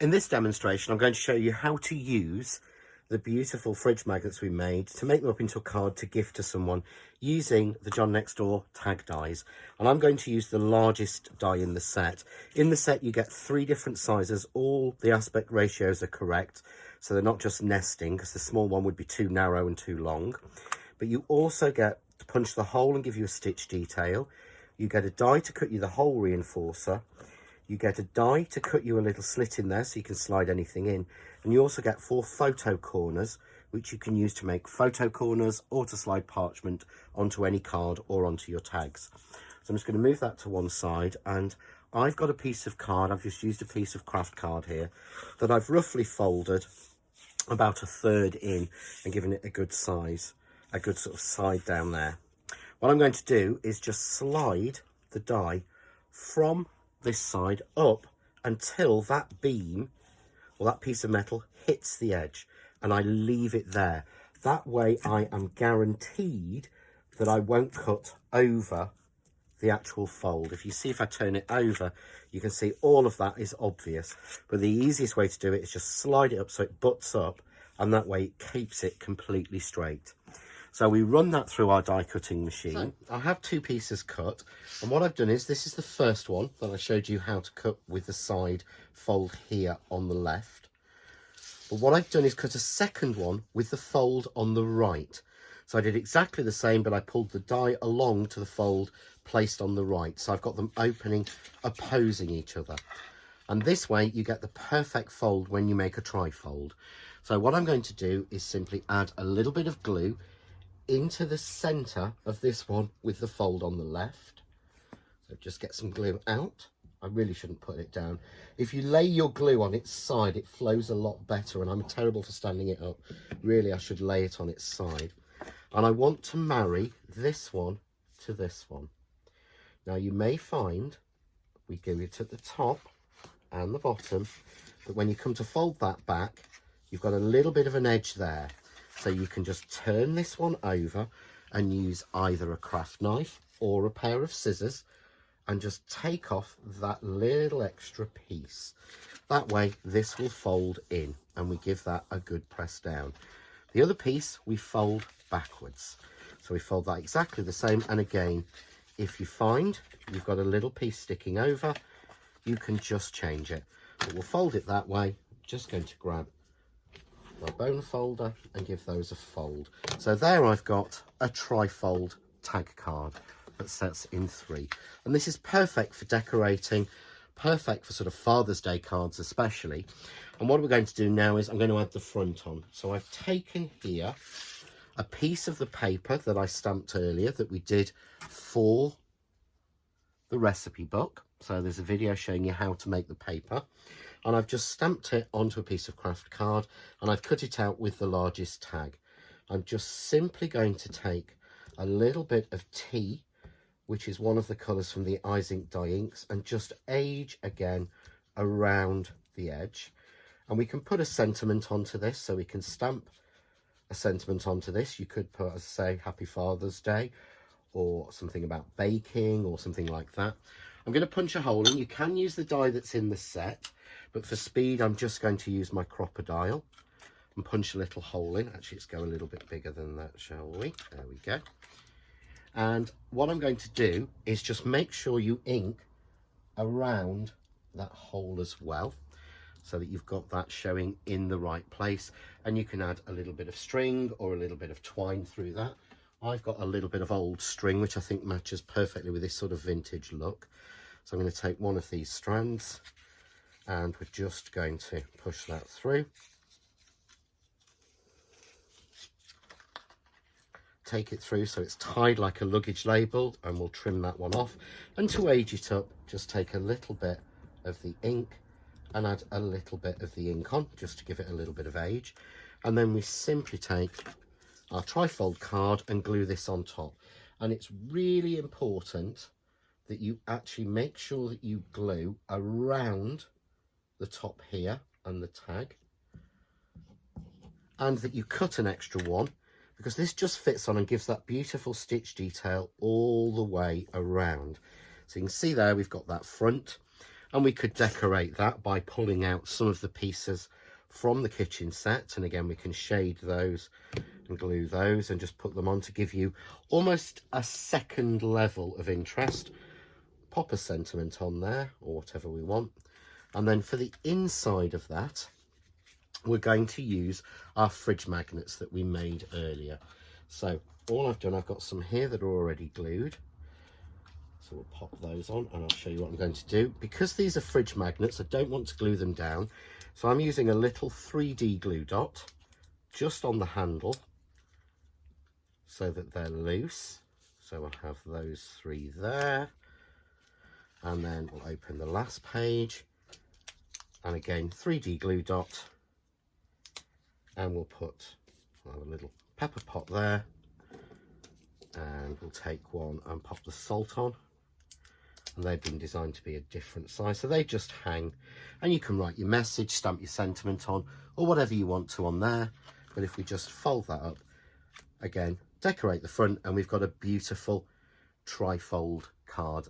In this demonstration, I'm going to show you how to use the beautiful fridge magnets we made to make them up into a card to gift to someone using the John Next Door tag dies. And I'm going to use the largest die in the set. In the set, you get 3 different sizes. All the aspect ratios are correct, so they're not just nesting, because the small one would be too narrow and too long. But you also get to punch the hole and give you a stitch detail. You get a die to cut you the hole reinforcer. You get a die to cut you a little slit in there so you can slide anything in. And you also get 4 photo corners, which you can use to make photo corners or to slide parchment onto any card or onto your tags. So I'm just going to move that to one side, and I've got a piece of card. I've just used a piece of craft card here that I've roughly folded about 1/3 in and given it a good size, a good sort of side down there. What I'm going to do is just slide the die from this side up until that beam or that piece of metal hits the edge, and I leave it there. That way I am guaranteed that I won't cut over the actual fold. If you see, if I turn it over, you can see all of that is obvious, but the easiest way to do it is just slide it up so it butts up, and that way it keeps it completely straight. So we run that through our die cutting machine. So I have 2 pieces cut, and what I've done is, this is the first one that I showed you how to cut with the side fold here on the left. But what I've done is cut a second one with the fold on the right. So I did exactly the same, but I pulled the die along to the fold placed on the right. So I've got them opening, opposing each other. And this way you get the perfect fold when you make a trifold. So what I'm going to do is simply add a little bit of glue into the center of this one with the fold on the left. So just get some glue out. I really shouldn't put it down. If you lay your glue on its side, it flows a lot better, and I'm terrible for standing it up. Really, I should lay it on its side. And I want to marry this one to this one. Now you may find we do it at the top and the bottom, but when you come to fold that back, you've got a little bit of an edge there. So you can just turn this one over and use either a craft knife or a pair of scissors and just take off that little extra piece. That way this will fold in, and we give that a good press down. The other piece we fold backwards. So we fold that exactly the same, and again, if you find you've got a little piece sticking over, you can just change it. But we'll fold it that way. Just going to grab my bone folder and give those a fold. So there I've got a trifold tag card that sets in 3, and this is perfect for decorating, perfect for sort of Father's Day cards especially. And what we're going to do now is I'm going to add the front on. So I've taken here a piece of the paper that I stamped earlier that we did for the recipe book. So there's a video showing you how to make the paper, and I've just stamped it onto a piece of craft card, and I've cut it out with the largest tag. I'm just simply going to take a little bit of tea, which is one of the colours from the Eyes Ink die inks, and just age again around the edge. And we can put a sentiment onto this, so we can stamp a sentiment onto this. You could put, as I say, Happy Father's Day, or something about baking, or something like that. I'm going to punch a hole in. You can use the die that's in the set, but for speed I'm just going to use my crocodile and punch a little hole in. Actually, let's go a little bit bigger than that, shall we? There we go. And what I'm going to do is just make sure you ink around that hole as well, so that you've got that showing in the right place. And you can add a little bit of string or a little bit of twine through that. I've got a little bit of old string, which I think matches perfectly with this sort of vintage look. So I'm going to take one of these strands, and we're just going to push that through. Take it through so it's tied like a luggage label, and we'll trim that one off. And to age it up, just take a little bit of the ink and add a little bit of the ink on, just to give it a little bit of age. And then we simply take our trifold card and glue this on top. And it's really important that you actually make sure that you glue around the top here and the tag, and that you cut an extra one, because this just fits on and gives that beautiful stitch detail all the way around. So you can see there we've got that front, And we could decorate that by pulling out some of the pieces from the kitchen set. And again, we can shade those and glue those and just put them on to give you almost a second level of interest. Pop a sentiment on there or whatever we want. And then for the inside of that, we're going to use our fridge magnets that we made earlier. So all I've done, I've got some here that are already glued. So we'll pop those on and I'll show you what I'm going to do. Because these are fridge magnets, I don't want to glue them down. So I'm using a little 3D glue dot just on the handle so that they're loose. So I'll have those 3 there. And then we'll open the last page. And again, 3D glue dot. And we'll put a little pepper pot there. And we'll take one and pop the salt on. And they've been designed to be a different size, so they just hang, and you can write your message, stamp your sentiment on, or whatever you want to on there. But if we just fold that up, again, decorate the front, and we've got a beautiful trifold card